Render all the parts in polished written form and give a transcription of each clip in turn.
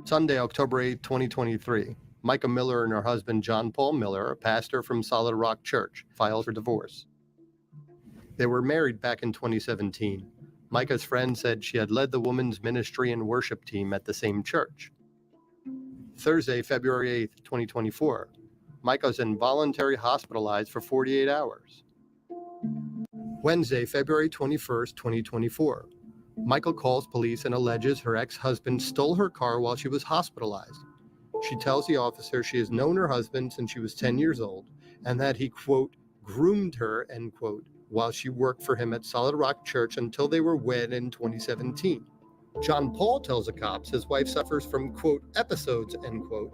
Sunday, October 8, 2023. Mica Miller and her husband, John Paul Miller, a pastor from Solid Rock Church, filed for divorce. They were married back in 2017. Mica's friend said she had led the women's ministry and worship team at the same church. Thursday, February 8, 2024. Mica's involuntarily hospitalized for 48 hours. Wednesday, February 21, 2024. Mica calls police and alleges her ex-husband stole her car while she was hospitalized. She tells the officer she has known her husband since she was 10 years old and that he, quote, groomed her, end quote, while she worked for him at Solid Rock Church until they were wed in 2017. John Paul tells the cops his wife suffers from, quote, episodes, end quote.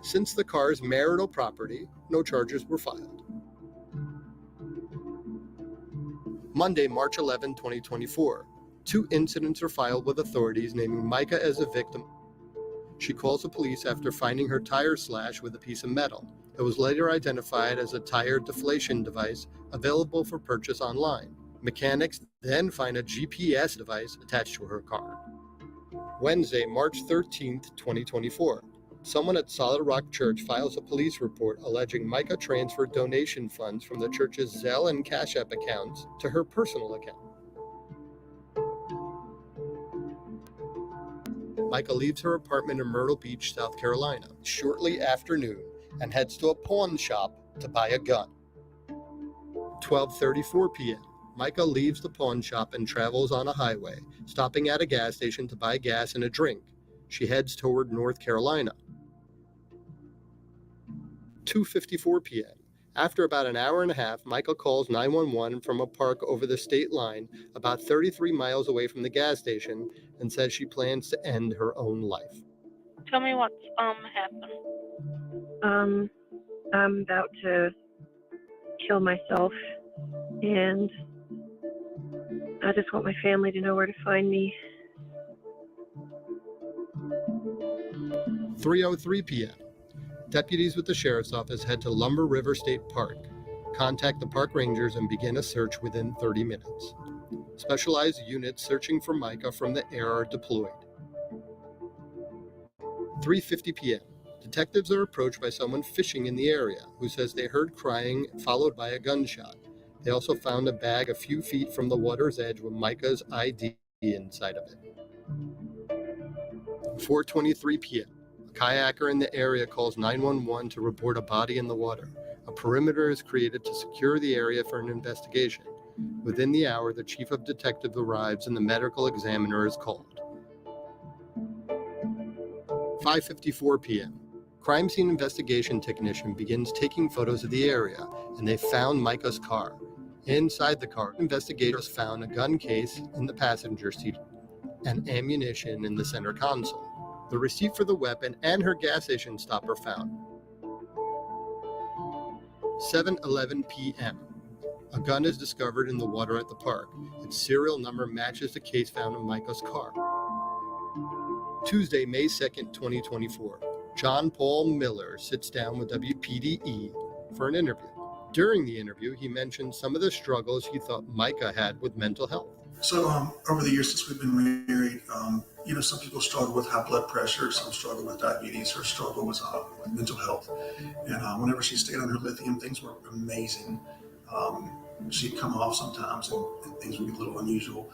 Since the car is marital property, no charges were filed. Monday, March 11, 2024. 2 incidents are filed with authorities naming Mica as a victim. She calls the police after finding her tire slashed with a piece of metal. It was later identified as a tire deflation device available for purchase online. Mechanics then find a GPS device attached to her car. Wednesday, March 13, 2024. Someone at Solid Rock Church files a police report alleging Mica transferred donation funds from the church's Zelle and Cash App accounts to her personal account. Mica leaves her apartment in Myrtle Beach, South Carolina, shortly after noon and heads to a pawn shop to buy a gun. 12:34 p.m. Mica leaves the pawn shop and travels on a highway, stopping at a gas station to buy gas and a drink. She heads toward North Carolina. 2:54 p.m. After about an hour and a half, Mica calls 911 from a park over the state line about 33 miles away from the gas station and says she plans to end her own life. Tell me what's happened. I'm about to kill myself, and I just want my family to know where to find me. 3:03 p.m. Deputies with the sheriff's office head to Lumber River State Park, contact the park rangers, and begin a search within 30 minutes. Specialized units searching for Mica from the air are deployed. 3:50 p.m. Detectives are approached by someone fishing in the area who says they heard crying followed by a gunshot. They also found a bag a few feet from the water's edge with Mica's ID inside of it. 4:23 p.m. A kayaker in the area calls 911 to report a body in the water. A perimeter is created to secure the area for an investigation. Within the hour, the chief of detectives arrives and the medical examiner is called. 5:54 p.m. Crime scene investigation technician begins taking photos of the area, and they found Mica's car. Inside the car, investigators found a gun case in the passenger seat and ammunition in the center console. The receipt for the weapon and her gas station stop are found. 7:11 p.m. A gun is discovered in the water at the park. Its serial number matches the case found in Mica's car. Tuesday, May 2nd, 2024. John Paul Miller sits down with WPDE for an interview. During the interview, he mentioned some of the struggles he thought Mica had with mental health. So over the years since we've been married, some people struggle with high blood pressure, some struggle with diabetes, or struggle with mental health. And whenever she stayed on her lithium, things were amazing. She'd come off sometimes and things would be a little unusual.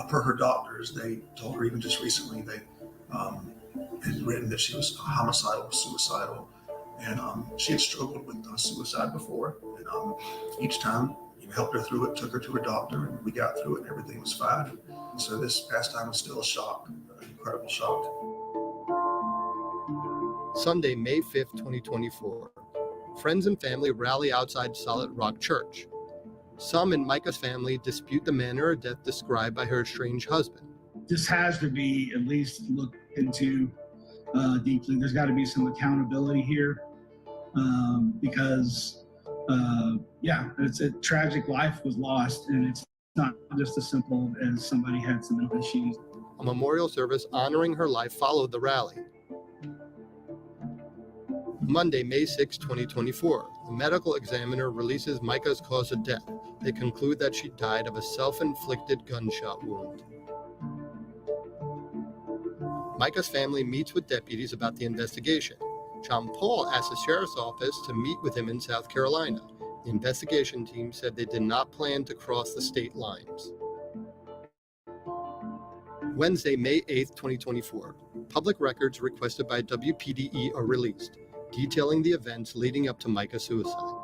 Per her doctors, they told her even just recently they had written that she was homicidal, suicidal, and she had struggled with suicide before. And each time, helped her through it, took her to her doctor, and we got through it, and everything was fine. So this past time was still a shock, an incredible shock. Sunday, May 5th, 2024. Friends and family rally outside Solid Rock Church. Some in Mica's family dispute the manner of death described by her estranged husband. This has to be at least looked into deeply. There's got to be some accountability here because it's a tragic life was lost, and it's not just as simple as somebody had some mental issues. A memorial service honoring her life followed the rally. Monday, May 6, 2024. The medical examiner releases Mica's cause of death. They conclude that she died of a self-inflicted gunshot wound. Mica's family meets with deputies about the investigation. John Paul asked the sheriff's office to meet with him in South Carolina. The investigation team said they did not plan to cross the state lines. Wednesday, May 8, 2024. Public records requested by WPDE are released, detailing the events leading up to Mica's suicide.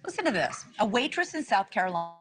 Listen to this. A waitress in South Carolina